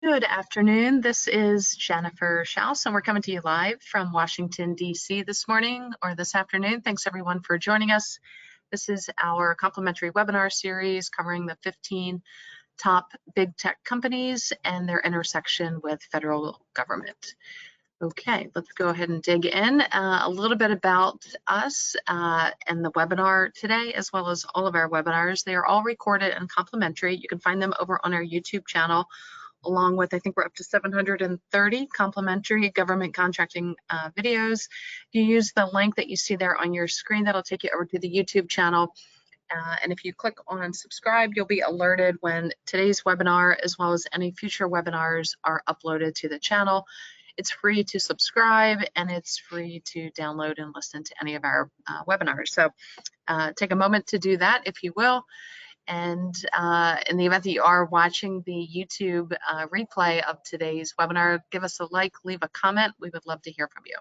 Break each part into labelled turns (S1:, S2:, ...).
S1: Good afternoon. This is Jennifer Schaus, and we're coming to you live from Washington, D.C. this morning or this afternoon. Thanks everyone for joining us. This is our complimentary webinar series covering the 15 top big tech companies and their intersection with federal government. Okay, let's go ahead and dig in. A little bit about us and the webinar today, as well as all of our webinars. They are all recorded and complimentary. You can find them over on our YouTube channel, along with, I think we're up to 730 complimentary government contracting videos. If you use the link that you see there on your screen, that'll take you over to the YouTube channel. And if you click on subscribe, you'll be alerted when today's webinar, as well as any future webinars, are uploaded to the channel. It's free to subscribe, and it's free to download and listen to any of our webinars. So take a moment to do that, if you will. And in the event that you are watching the YouTube replay of today's webinar, give us a like, leave a comment. We would love to hear from you.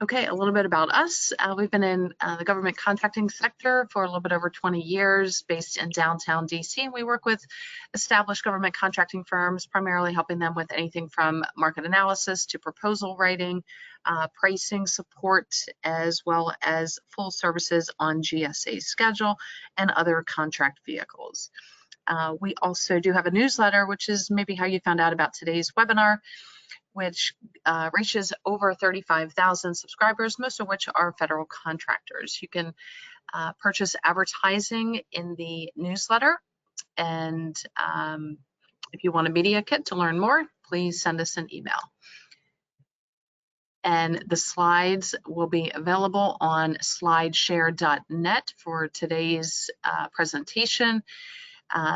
S1: Okay, a little bit about us. We've been in the government contracting sector for a little bit over 20 years, based in downtown DC. We work with established government contracting firms, primarily helping them with anything from market analysis to proposal writing, pricing support, as well as full services on GSA schedule and other contract vehicles. We also do have a newsletter, which is maybe how you found out about today's webinar, which reaches over 35,000 subscribers, most of which are federal contractors. You can purchase advertising in the newsletter, and if you want a media kit to learn more, please send us an email. And the slides will be available on slideshare.net for today's presentation.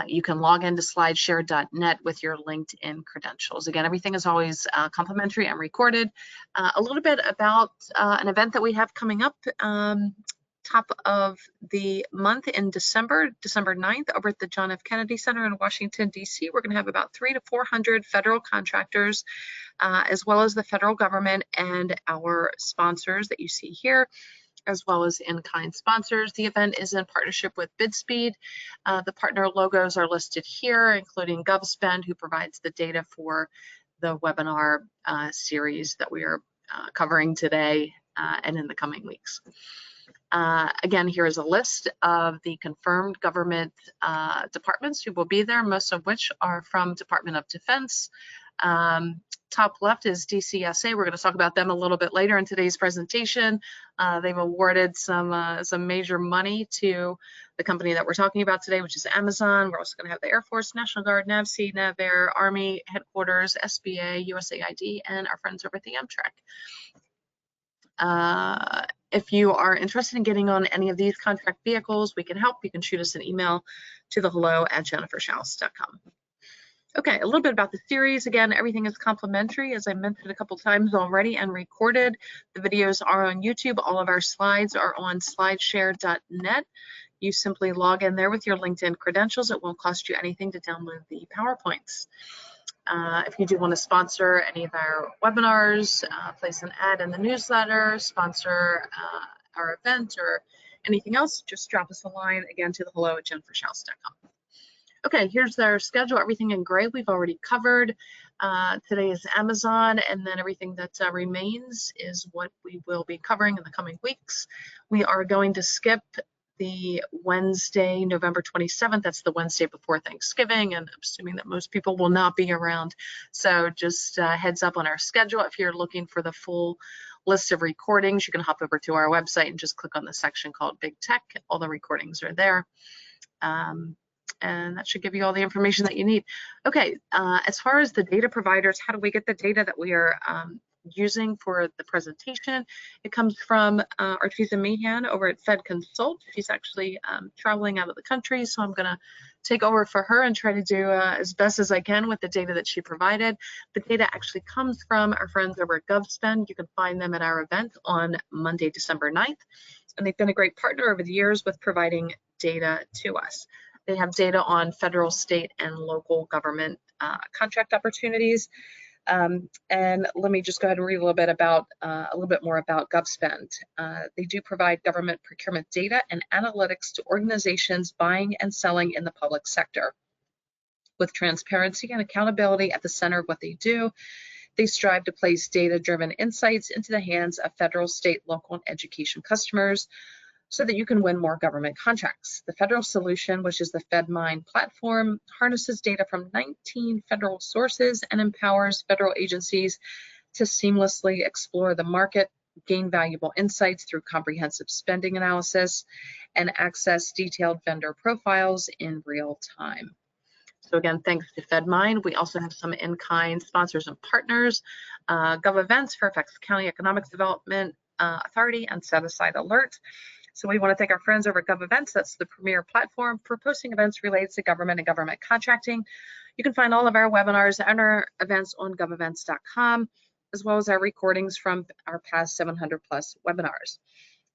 S1: You can log into slideshare.net with your LinkedIn credentials. Again, everything is always complimentary and recorded. A little bit about an event that we have coming up, top of the month in December 9th, over at the John F. Kennedy Center in Washington, D.C. We're going to have about 300 to 400 federal contractors, as well as the federal government and our sponsors that you see here, as well as in-kind sponsors. The event is in partnership with BidSpeed. The partner logos are listed here, including GovSpend, who provides the data for the webinar series that we are covering today and in the coming weeks. Again, here is a list of the confirmed government departments who will be there, most of which are from Department of Defense. Top left is DCSA. We're going to talk about them a little bit later in today's presentation. They've awarded some major money to the company that we're talking about today, which is Amazon. We're also going to have the Air Force, National Guard, NAVSEA, NAVAIR, Army Headquarters, SBA, USAID, and our friends over at the Amtrak. If you are interested in getting on any of these contract vehicles, we can help. You can shoot us an email to the hello@jenniferschaus.com. Okay, a little bit about the series. Again, everything is complimentary, as I mentioned a couple times already, and recorded. The videos are on YouTube. All of our slides are on slideshare.net. You simply log in there with your LinkedIn credentials. It won't cost you anything to download the PowerPoints. If you do want to sponsor any of our webinars, place an ad in the newsletter, sponsor our event, or anything else, just drop us a line, again, to the hello@jenniferschaus.com. Okay, here's our schedule. Everything in gray we've already covered. Today is Amazon, and then everything that remains is what we will be covering in the coming weeks. We are going to skip the Wednesday, November 27th. That's the Wednesday before Thanksgiving, and I'm assuming that most people will not be around. So just heads up on our schedule. If you're looking for the full list of recordings, you can hop over to our website and just click on the section called Big Tech. All the recordings are there. And that should give you all the information that you need. Okay, as far as the data providers, how do we get the data that we are using for the presentation? It comes from Artisa Meehan over at Fed Consult. She's actually traveling out of the country, so I'm gonna take over for her and try to do as best as I can with the data that she provided. The data actually comes from our friends over at GovSpend. You can find them at our event on Monday, December 9th. And they've been a great partner over the years with providing data to us. They have data on federal, state, and local government contract opportunities. And let me just go ahead and read a little bit more about GovSpend. They do provide government procurement data and analytics to organizations buying and selling in the public sector. With transparency and accountability at the center of what they do, they strive to place data-driven insights into the hands of federal, state, local, and education customers so that you can win more government contracts. The federal solution, which is the FedMine platform, harnesses data from 19 federal sources and empowers federal agencies to seamlessly explore the market, gain valuable insights through comprehensive spending analysis, and access detailed vendor profiles in real time. So again, thanks to FedMine. We also have some in-kind sponsors and partners, GovEvents, Fairfax County Economic Development Authority, and Set Aside Alert. So we want to thank our friends over at GovEvents. That's the premier platform for posting events related to government and government contracting. You can find all of our webinars and our events on govevents.com, as well as our recordings from our past 700 plus webinars.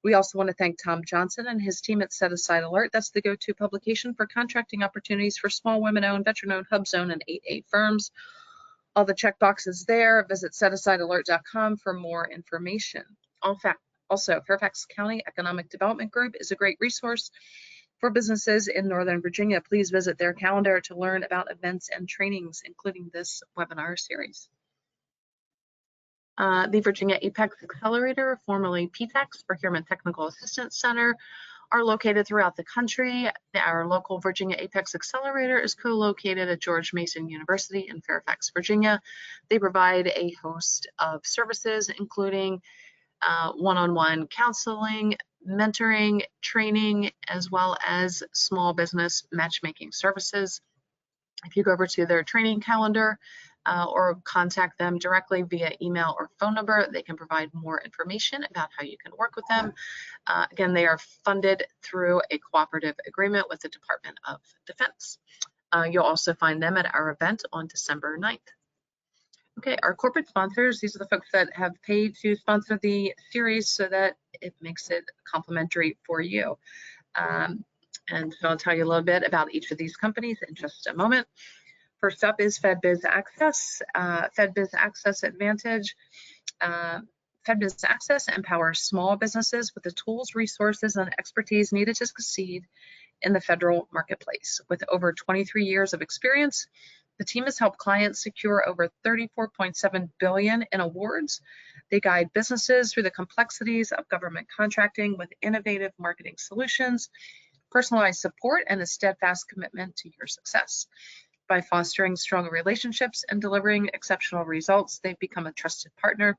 S1: We also want to thank Tom Johnson and his team at Set Aside Alert. That's the go-to publication for contracting opportunities for small women-owned, veteran-owned, HUBZone, and 8A firms. All the check boxes there. Visit setasidealert.com for more information. Also, Fairfax County Economic Development Group is a great resource for businesses in Northern Virginia. Please visit their calendar to learn about events and trainings, including this webinar series. The Virginia Apex Accelerator, formerly PTAX, Procurement Technical Assistance Center, are located throughout the country. Our local Virginia Apex Accelerator is co-located at George Mason University in Fairfax, Virginia. They provide a host of services, including one-on-one counseling, mentoring, training, as well as small business matchmaking services. If you go over to their training calendar or contact them directly via email or phone number, they can provide more information about how you can work with them. Again, they are funded through a cooperative agreement with the Department of Defense. You'll also find them at our event on December 9th. Okay, our corporate sponsors, these are the folks that have paid to sponsor the series so that it makes it complimentary for you. And so I'll tell you a little bit about each of these companies in just a moment. First up is FedBiz Access. FedBiz Access Advantage. FedBiz Access empowers small businesses with the tools, resources, and expertise needed to succeed in the federal marketplace. With over 23 years of experience, the team has helped clients secure over $34.7 billion in awards. They guide businesses through the complexities of government contracting with innovative marketing solutions, personalized support, and a steadfast commitment to your success. By fostering strong relationships and delivering exceptional results, they've become a trusted partner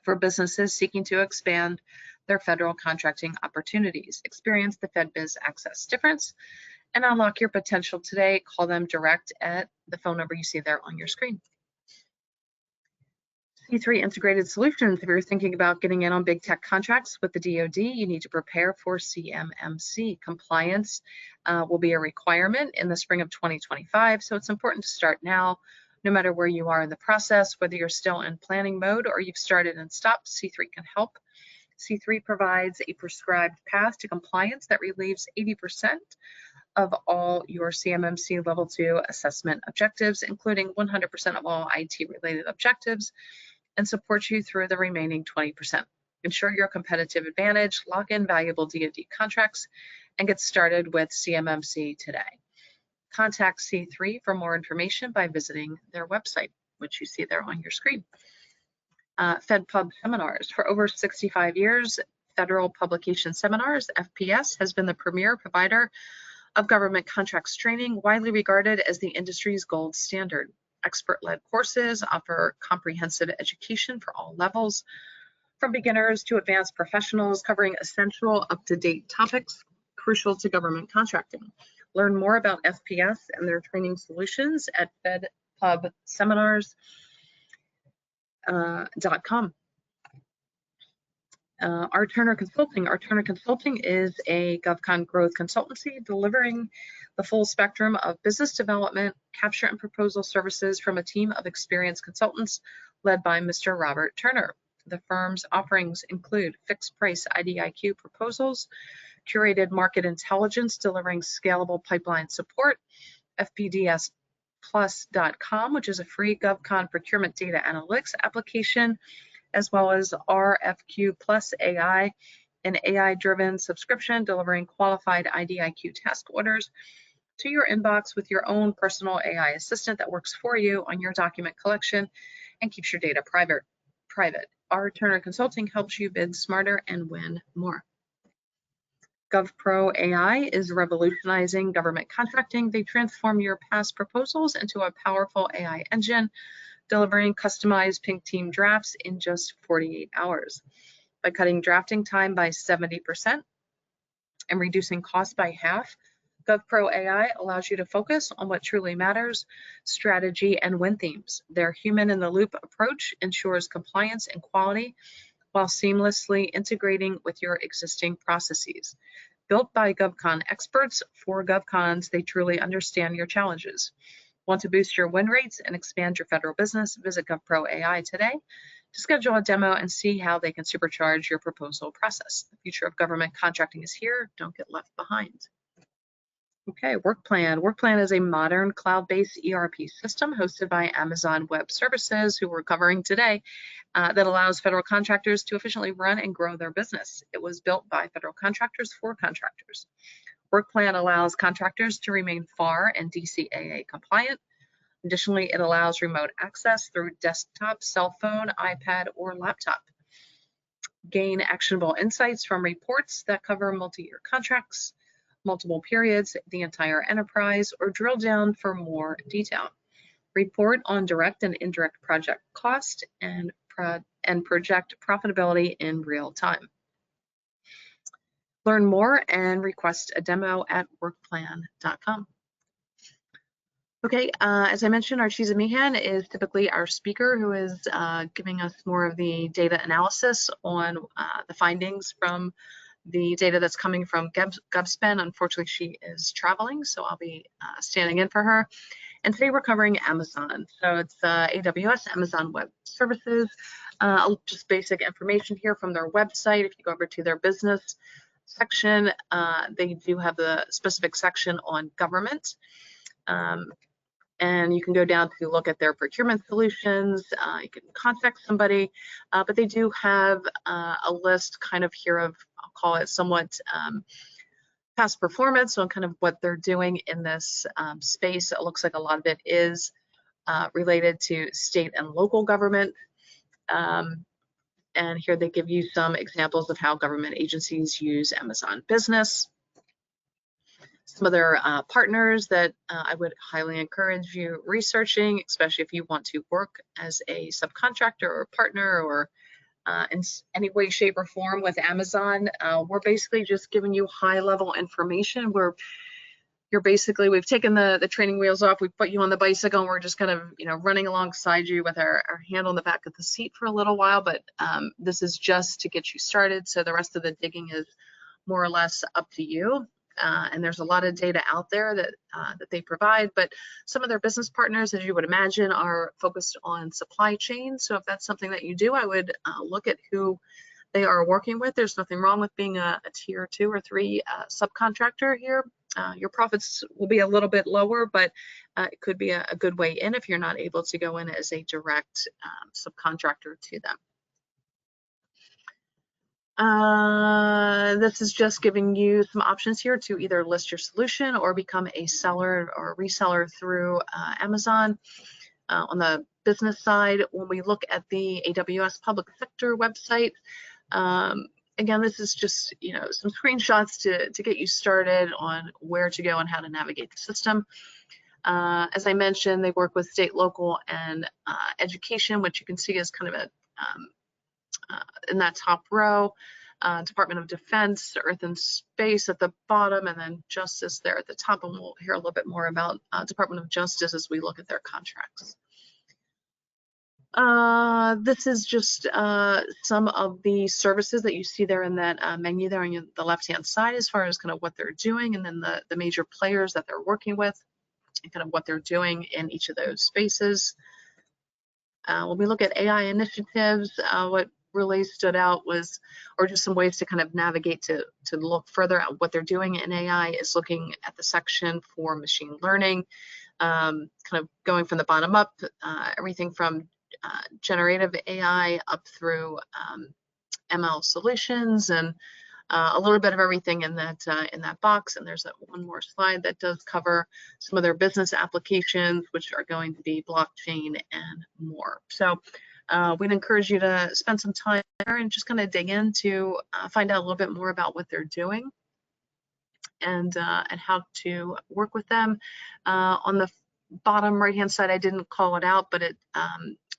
S1: for businesses seeking to expand their federal contracting opportunities. Experience the FedBiz Access difference and unlock your potential today. Call them direct at the phone number you see there on your screen. C3 Integrated Solutions. If you're thinking about getting in on big tech contracts with the DoD, you need to prepare for CMMC. Compliance will be a requirement in the spring of 2025, so it's important to start now, no matter where you are in the process, whether you're still in planning mode or you've started and stopped, C3 can help. C3 provides a prescribed path to compliance that relieves 80% of all your CMMC Level 2 assessment objectives, including 100% of all IT-related objectives, and supports you through the remaining 20%. Ensure your competitive advantage, lock in valuable DoD contracts, and get started with CMMC today. Contact C3 for more information by visiting their website, which you see there on your screen. FedPub Seminars. For over 65 years, Federal Publication Seminars, FPS, has been the premier provider of government contracts training, widely regarded as the industry's gold standard. Expert-led courses offer comprehensive education for all levels, from beginners to advanced professionals, covering essential, up-to-date topics crucial to government contracting. Learn more about FPS and their training solutions at fedpubseminars.com. Our Turner Consulting. Our Turner Consulting is a GovCon growth consultancy delivering the full spectrum of business development, capture and proposal services from a team of experienced consultants led by Mr. Robert Turner. The firm's offerings include fixed price IDIQ proposals, curated market intelligence delivering scalable pipeline support, FPDSplus.com, which is a free GovCon procurement data analytics application, as well as RFQ Plus AI, an AI-driven subscription delivering qualified IDIQ task orders to your inbox with your own personal AI assistant that works for you on your document collection and keeps your data private. Our Turner Consulting helps you bid smarter and win more. GovPro AI is revolutionizing government contracting. They transform your past proposals into a powerful AI engine, delivering customized pink team drafts in just 48 hours. By cutting drafting time by 70% and reducing costs by half, GovPro AI allows you to focus on what truly matters, strategy and win themes. Their human-in-the-loop approach ensures compliance and quality while seamlessly integrating with your existing processes. Built by GovCon experts for GovCons, they truly understand your challenges. Want to boost your win rates and expand your federal business? Visit GovPro AI today to schedule a demo and see how they can supercharge your proposal process. The future of government contracting is here. Don't get left behind. Okay, WorkPlan. WorkPlan is a modern cloud-based ERP system hosted by Amazon Web Services, who we're covering today, that allows federal contractors to efficiently run and grow their business. It was built by federal contractors for contractors. WorkPlan allows contractors to remain FAR and DCAA compliant. Additionally, it allows remote access through desktop, cell phone, iPad, or laptop. Gain actionable insights from reports that cover multi-year contracts, multiple periods, the entire enterprise, or drill down for more detail. Report on direct and indirect project cost and project profitability in real time. Learn more and request a demo at workplan.com. Okay, as I mentioned, Archiza Meehan is typically our speaker who is giving us more of the data analysis on the findings from the data that's coming from GovSpend. Unfortunately, she is traveling, so I'll be standing in for her. And today we're covering Amazon. So it's AWS, Amazon Web Services. Just basic information here from their website. If you go over to their business section, they do have the specific section on government. And you can go down to look at their procurement solutions. You can contact somebody, but they do have a list kind of here of, I'll call it somewhat past performance on kind of what they're doing in this space. It looks like a lot of it is related to state and local government. And here they give you some examples of how government agencies use Amazon Business. Some other partners that I would highly encourage you researching, especially if you want to work as a subcontractor or partner or in any way, shape, or form with Amazon. We're basically just giving you high-level information where we've taken the training wheels off, we put you on the bicycle, and we're just kind of running alongside you with our hand on the back of the seat for a little while, but this is just to get you started. So the rest of the digging is more or less up to you. And there's a lot of data out there that they provide, but some of their business partners, as you would imagine, are focused on supply chain. So if that's something that you do, I would look at who they are working with. There's nothing wrong with being a tier 2 or 3 subcontractor here. Your profits will be a little bit lower, but it could be a good way in if you're not able to go in as a direct subcontractor to them. This is just giving you some options here to either list your solution or become a seller or reseller through Amazon. On the business side, when we look at the AWS public sector website, again, this is just some screenshots to get you started on where to go and how to navigate the system. As I mentioned, they work with state, local, and education, which you can see is kind of in that top row. Department of Defense, Earth and Space at the bottom, and then Justice there at the top, and we'll hear a little bit more about Department of Justice as we look at their contracts. This is just some of the services that you see there in that menu there on the left-hand side, as far as kind of what they're doing, and then the major players that they're working with, and kind of what they're doing in each of those spaces. When we look at AI initiatives, what really stood out was, or just some ways to kind of navigate to look further at what they're doing in AI, is looking at the section for machine learning, kind of going from the bottom up, everything from generative AI up through ML solutions and a little bit of everything in that box. And there's that one more slide that does cover some of their business applications, which are going to be blockchain and more. So we'd encourage you to spend some time there and just kind of dig in to find out a little bit more about what they're doing and how to work with them. On the bottom right hand side, I didn't call it out, but it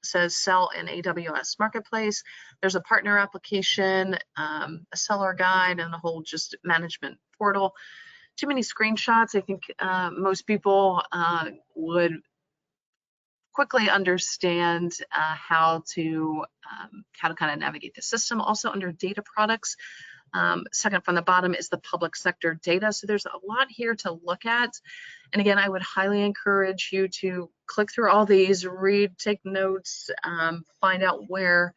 S1: says sell in AWS Marketplace. There's a partner application, a seller guide, and a whole just management portal. Too many screenshots. I think most people would quickly understand how to kind of navigate the system. Also under data products, second from the bottom is the public sector data. So there's a lot here to look at. And again, I would highly encourage you to click through all these, read, take notes, find out where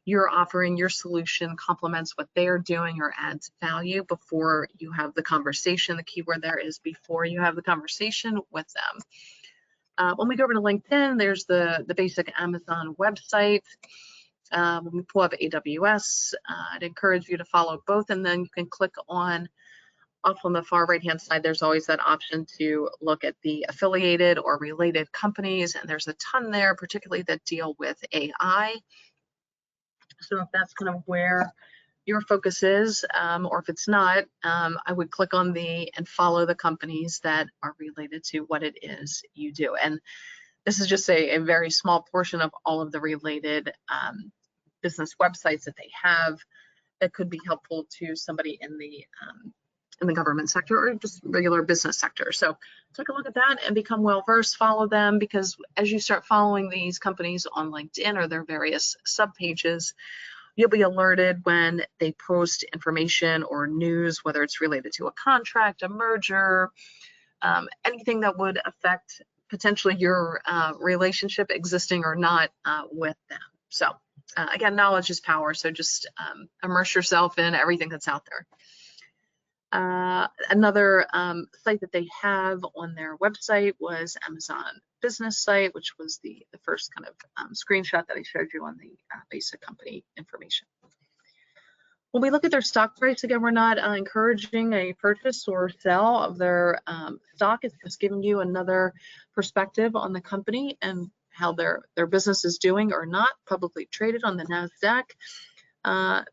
S1: you're offering your solution complements what they're doing or adds value before you have the conversation. The keyword there is before you have the conversation with them. When we go over to LinkedIn, there's the basic Amazon website. When we pull up AWS, I'd encourage you to follow both, and then you can click on off on the far right hand side. There's always that option to look at the affiliated or related companies, and there's a ton there, particularly that deal with AI. So if that's kind of where your focus is, or if it's not, I would click on and follow the companies that are related to what it is you do. And this is just a very small portion of all of the related business websites that they have that could be helpful to somebody in the government sector or just regular business sector. So take a look at that and become well versed, follow them, because as you start following these companies on LinkedIn or their various sub pages, you'll be alerted when they post information or news, whether it's related to a contract, a merger, anything that would affect potentially your relationship, existing or not, with them. So again, knowledge is power. So just immerse yourself in everything that's out there. Another site that they have on their website was Amazon business site, which was the first kind of screenshot that I showed you on the basic company information. When we look at their stock price, again, we're not encouraging a purchase or sell of their stock. It's just giving you another perspective on the company and how their business is doing or not, publicly traded on the NASDAQ.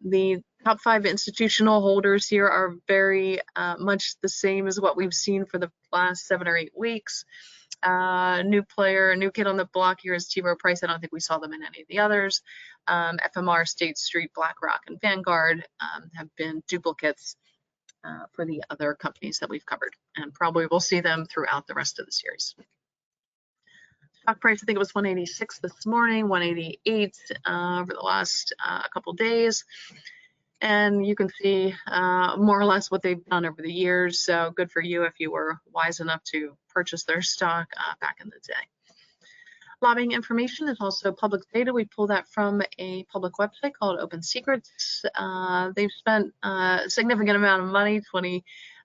S1: The top 5 institutional holders here are very much the same as what we've seen for the last 7 or 8 weeks. New player, new kid on the block here is T. Rowe Price. I don't think we saw them in any of the others. FMR, State Street, BlackRock, and Vanguard have been duplicates for the other companies that we've covered, and probably we'll see them throughout the rest of the series. Stock price, I think it was 186 this morning, 188 over the last couple days. And you can see more or less what they've done over the years. So good for you if you were wise enough to purchase their stock back in the day. Lobbying information is also public data. We pull that from a public website called Open Secrets. They've spent a significant amount of money,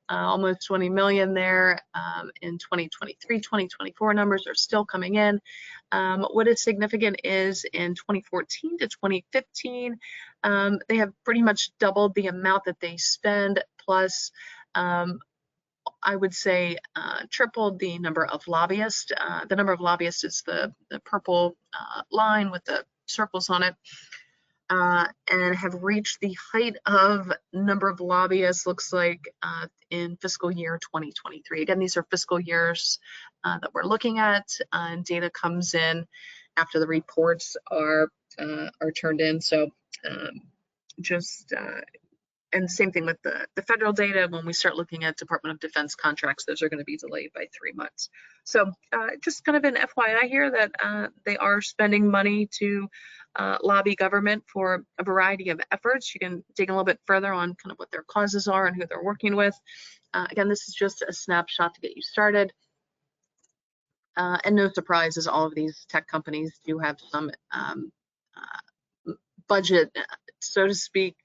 S1: almost 20 million there in 2023. 2024 numbers are still coming in. What is significant is in 2014 to 2015, they have pretty much doubled the amount that they spend, plus I would say tripled the number of lobbyists. The number of lobbyists is the purple line with the circles on it. And have reached the height of number of lobbyists, looks like in fiscal year 2023. Again, these are fiscal years that we're looking at, and data comes in after the reports are turned in. So and same thing with the federal data. When we start looking at Department of Defense contracts, those are going to be delayed by 3 months. So just kind of an FYI here that they are spending money to lobby government for a variety of efforts. You can dig a little bit further on kind of what their causes are and who they're working with. Again, this is just a snapshot to get you started. And no surprises, all of these tech companies do have some budget, so to speak,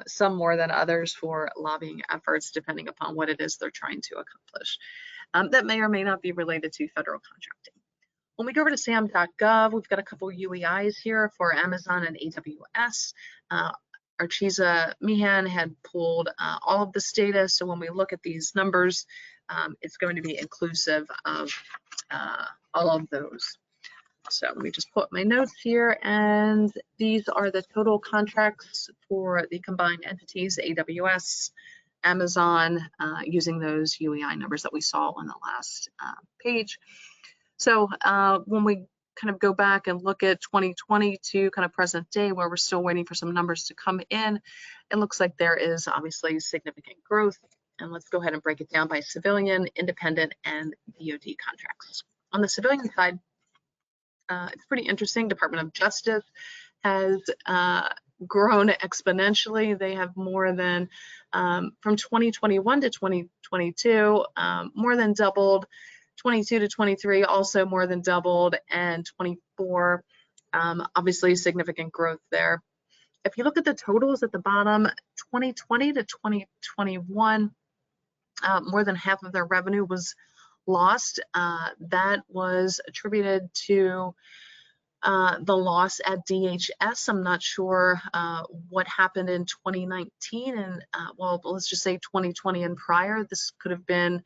S1: some more than others for lobbying efforts, depending upon what it is they're trying to accomplish. That may or may not be related to federal contracting. When we go over to sam.gov, we've got a couple UEIs here for Amazon and AWS. Archiza Meehan had pulled all of this data. So when we look at these numbers, it's going to be inclusive of all of those. So let me just put my notes here, and these are the total contracts for the combined entities, AWS, Amazon, using those UEI numbers that we saw on the last page. So when we kind of go back and look at 2020 to kind of present day, where we're still waiting for some numbers to come in, it looks like there is obviously significant growth. And let's go ahead and break it down by civilian, independent, and DoD contracts. On the civilian side, it's pretty interesting. Department of Justice has grown exponentially. They have more than, from 2021 to 2022, more than doubled. 22 to 23 also more than doubled, and 24, obviously significant growth there. If you look at the totals at the bottom, 2020 to 2021, more than half of their revenue was lost. That was attributed to the loss at DHS. I'm not sure what happened in 2019, and well, let's just say 2020 and prior. This could have been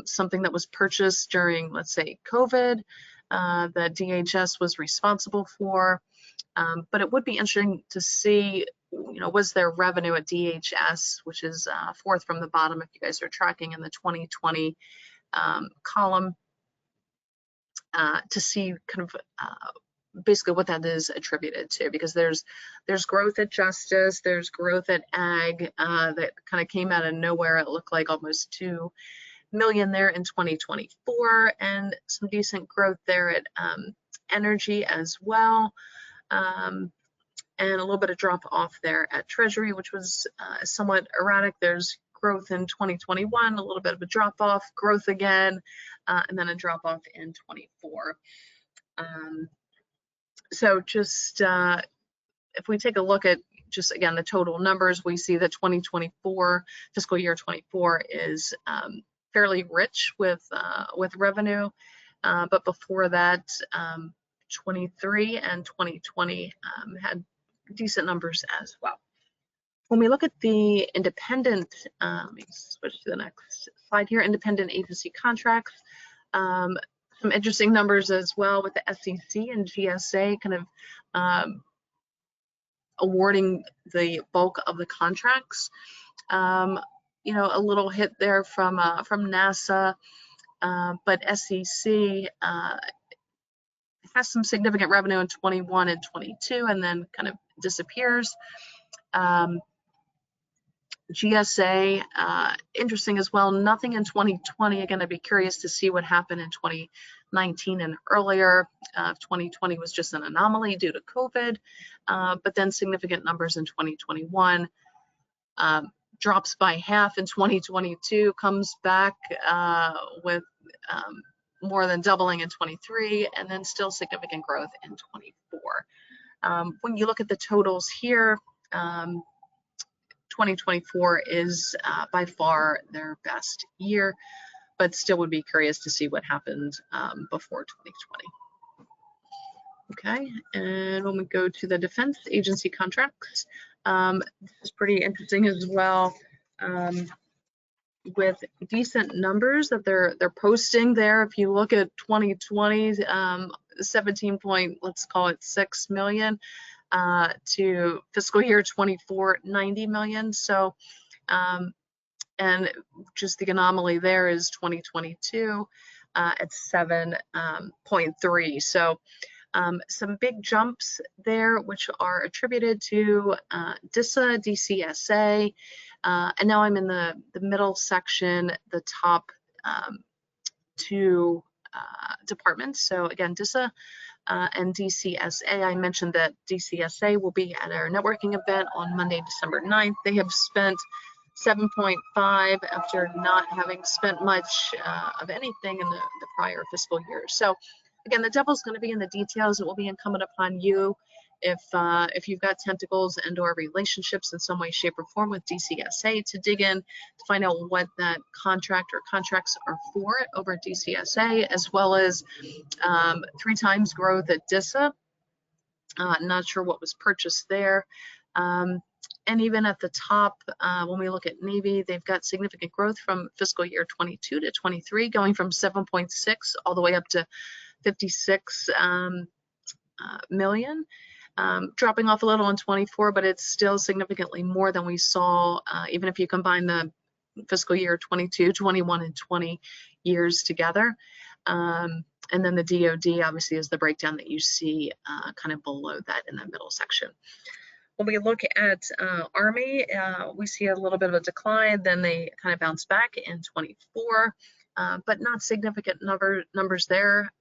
S1: something that was purchased during, let's say, COVID, that DHS was responsible for. But it would be interesting to see, was there revenue at DHS, which is fourth from the bottom if you guys are tracking in the 2020 column, to see kind of basically what that is attributed to, because there's growth at Justice, there's growth at Ag that kind of came out of nowhere. It looked like almost 2 million there in 2024, and some decent growth there at Energy as well, and a little bit of drop off there at Treasury, which was somewhat erratic. There's growth in 2021, a little bit of a drop off, growth again, and then a drop off in 24. So just if we take a look at just again the total numbers, we see that 2024, fiscal year 24, is fairly rich with revenue, but before that, 23 and 2020 had decent numbers as well. When we look at the independent, let me switch to the next slide here, independent agency contracts, some interesting numbers as well with the SEC and GSA kind of awarding the bulk of the contracts. A little hit there from NASA, but SEC has some significant revenue in 21 and 22, and then kind of disappears. GSA, interesting as well. Nothing in 2020. Again, I'd be curious to see what happened in 2019 and earlier. 2020 was just an anomaly due to COVID, but then significant numbers in 2021. Drops by half in 2022, comes back with more than doubling in 23, and then still significant growth in 24. When you look at the totals here, 2024 is by far their best year, but still would be curious to see what happened before 2020. Okay, and when we go to the defense agency contracts, this is pretty interesting as well, with decent numbers that they're posting there. If you look at 2020, 17 point, let's call it 6 million, to fiscal year 24, 90 million. So, and just the anomaly there is 2022 at 7.3. So some big jumps there, which are attributed to DISA, DCSA, and now I'm in the middle section, the top two departments. So again, DISA and DCSA. I mentioned that DCSA will be at our networking event on Monday, December 9th. They have spent 7.5 after not having spent much of anything in the prior fiscal year. So again, the devil's going to be in the details. It will be incumbent upon you, if you've got tentacles and or relationships in some way, shape, or form with DCSA, to dig in to find out what that contract or contracts are for over at DCSA, as well as 3 times growth at DISA. Not sure what was purchased there. And even at the top, when we look at Navy, they've got significant growth from fiscal year 22 to 23, going from 7.6 all the way up to 56 million. Dropping off a little in 24, but it's still significantly more than we saw, even if you combine the fiscal year 22, 21, and 20 years together. And then the DoD obviously is the breakdown that you see kind of below that in the middle section. When we look at Army, we see a little bit of a decline, then they kind of bounce back in 24, but not significant numbers there.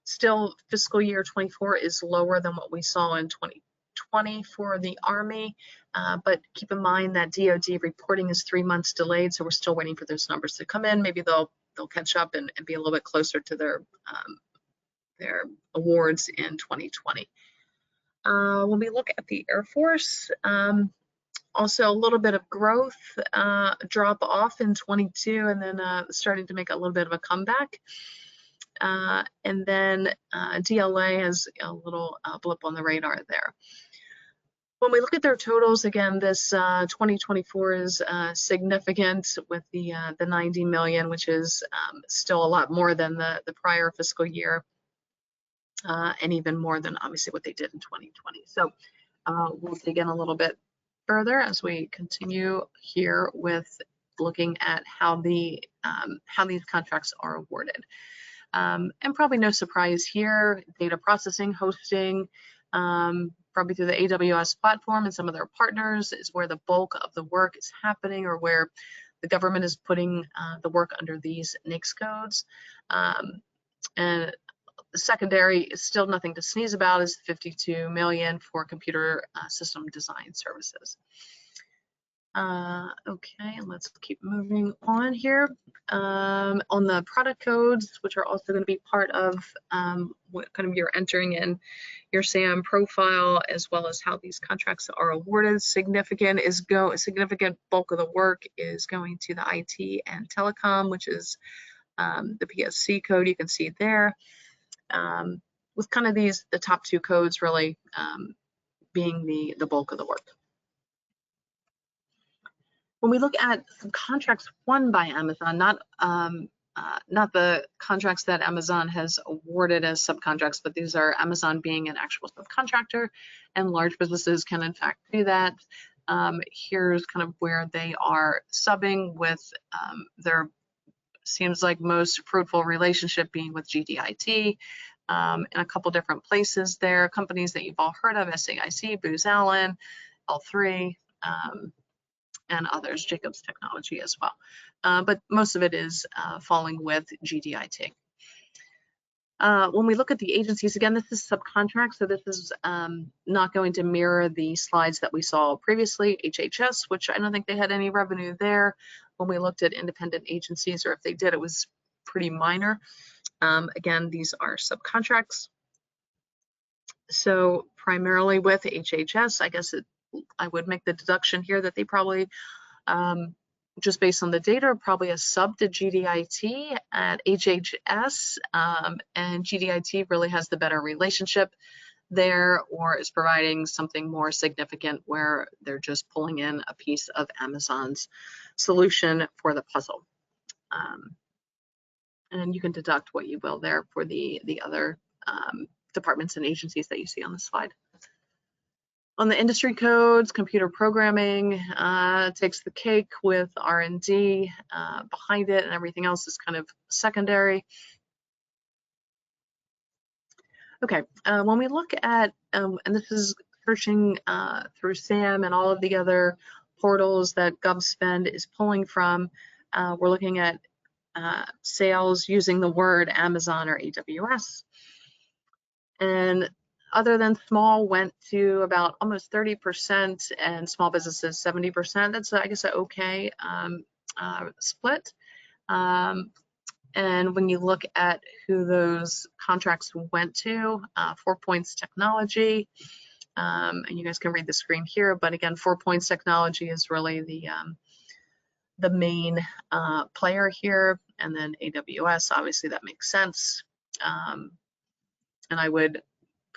S1: Still, fiscal year 24 is lower than what we saw in 2020 for the Army, but keep in mind that DoD reporting is 3 months delayed, so we're still waiting for those numbers to come in. Maybe they'll catch up and be a little bit closer to their awards in 2020. When we look at the Air Force, also a little bit of growth, drop off in 22, and then starting to make a little bit of a comeback. And then DLA has a little blip on the radar there. When we look at their totals, again, this 2024 is significant with the 90 million, which is still a lot more than the prior fiscal year, and even more than obviously what they did in 2020. So we'll dig in a little bit further as we continue here with looking at how these contracts are awarded. And probably no surprise here, data processing, hosting, probably through the AWS platform and some of their partners is where the bulk of the work is happening, or where the government is putting the work under these NAICS codes. And the secondary is still nothing to sneeze about, is 52 million for computer system design services. Okay, let's keep moving on here. On the product codes, which are also going to be part of what kind of you're entering in your SAM profile, as well as how these contracts are awarded. Significant bulk of the work is going to the IT and telecom, which is the PSC code you can see there. With kind of the top two codes really being the bulk of the work. When we look at some contracts won by Amazon, not the contracts that Amazon has awarded as subcontracts, but these are Amazon being an actual subcontractor, and large businesses can in fact do that. Here's kind of where they are subbing with their seems like most fruitful relationship being with GDIT in a couple different places there. Companies that you've all heard of, SAIC, Booz Allen, L3, and others, Jacobs Technology as well. But most of it is falling with GDIT. When we look at the agencies, again, this is subcontract, so this is not going to mirror the slides that we saw previously. HHS, which I don't think they had any revenue there. When we looked at independent agencies, or if they did, it was pretty minor. Again, these are subcontracts. So primarily with HHS, I guess I would make the deduction here that they probably, just based on the data, probably a sub to GDIT at HHS, and GDIT really has the better relationship there, or is providing something more significant where they're just pulling in a piece of Amazon's solution for the puzzle. And you can deduct what you will there for the other departments and agencies that you see on the slide. On the industry codes, computer programming takes the cake with R&D behind it, and everything else is kind of secondary. Okay, when we look at, and this is searching through SAM and all of the other portals that GovSpend is pulling from, we're looking at sales using the word Amazon or AWS. And other than small went to about almost 30%, and small businesses 70%. That's, I guess, an okay split. And when you look at who those contracts went to, 4 Points Technology, and you guys can read the screen here, but again, 4 Points Technology is really the main player here, and then AWS, obviously that makes sense. And I would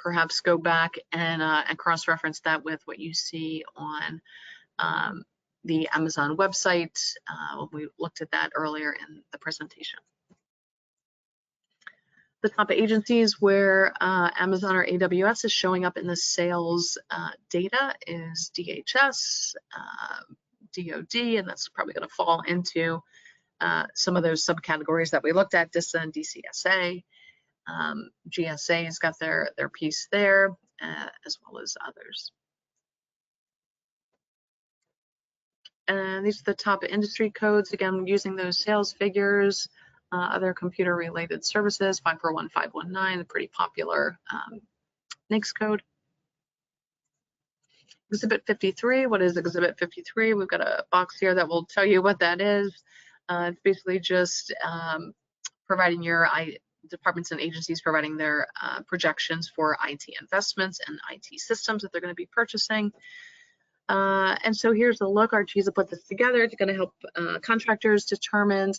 S1: perhaps go back and cross-reference that with what you see on the Amazon website. We looked at that earlier in the presentation. The top agencies where Amazon or AWS is showing up in the sales data is DHS, DoD, and that's probably going to fall into some of those subcategories that we looked at, DISA and DCSA. GSA has got their piece there, as well as others. And these are the top industry codes, again, using those sales figures. Other computer-related services, 541519, a pretty popular NAICS code. Exhibit 53, what is Exhibit 53? We've got a box here that will tell you what that is. It's basically just providing your departments and agencies providing their projections for IT investments and IT systems that they're going to be purchasing. And so here's a look. Archisa put this together. It's going to help contractors determine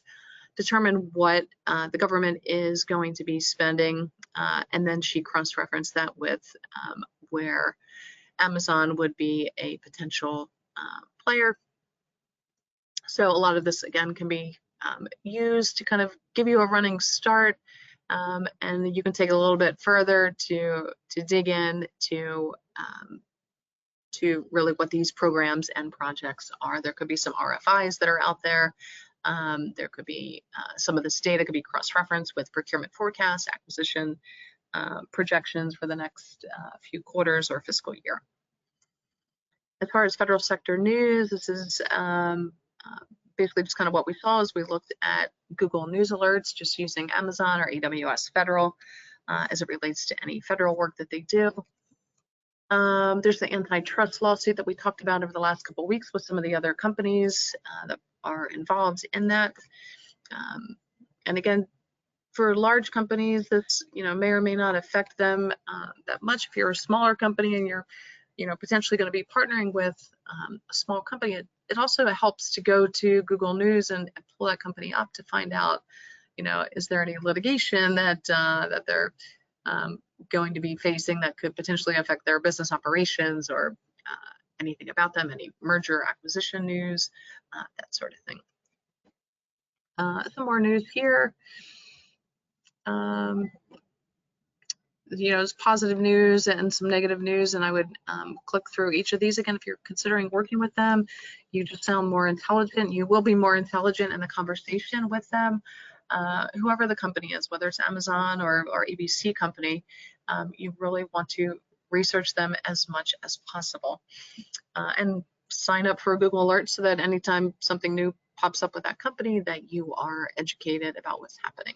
S1: what the government is going to be spending, and then she cross-referenced that with where Amazon would be a potential player. So a lot of this, again, can be used to kind of give you a running start, and you can take it a little bit further to dig in to really what these programs and projects are. There could be some RFIs that are out there. There could be some of this data could be cross-referenced with procurement forecasts, acquisition projections for the next few quarters or fiscal year. As far as federal sector news, this is basically just kind of what we saw as we looked at Google News Alerts, just using Amazon or AWS Federal as it relates to any federal work that they do. There's the antitrust lawsuit that we talked about over the last couple of weeks with some of the other companies that are involved in that. And again, for large companies, this may or may not affect them that much. If you're a smaller company and you're potentially going to be partnering with a small company, it also helps to go to Google News and pull that company up to find out, is there any litigation that they're going to be facing that could potentially affect their business operations, or anything about them, any merger acquisition news, that sort of thing. Some more news here. There's positive news and some negative news, and I would click through each of these. Again, if you're considering working with them, you just sound more intelligent. You will be more intelligent in the conversation with them. Whoever the company is, whether it's Amazon or ABC company, you really want to research them as much as possible, and sign up for a Google Alert so that anytime something new pops up with that company, that you are educated about what's happening.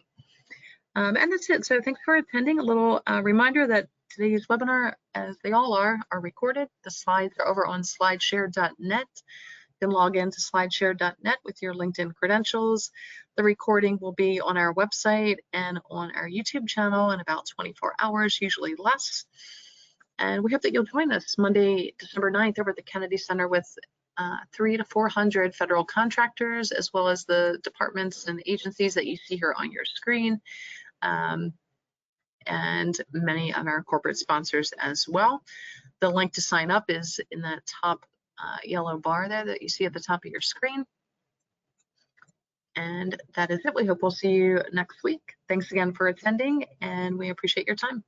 S1: And that's it. So thanks for attending. A little reminder that today's webinar, as they all are recorded. The slides are over on slideshare.net. You can log into slideshare.net with your LinkedIn credentials. The recording will be on our website and on our YouTube channel in about 24 hours, usually less. And we hope that you'll join us Monday, December 9th over at the Kennedy Center with 300 to 400 federal contractors, as well as the departments and agencies that you see here on your screen, and many of our corporate sponsors as well. The link to sign up is in that top yellow bar there that you see at the top of your screen. And that is it. We hope we'll see you next week. Thanks again for attending, and we appreciate your time.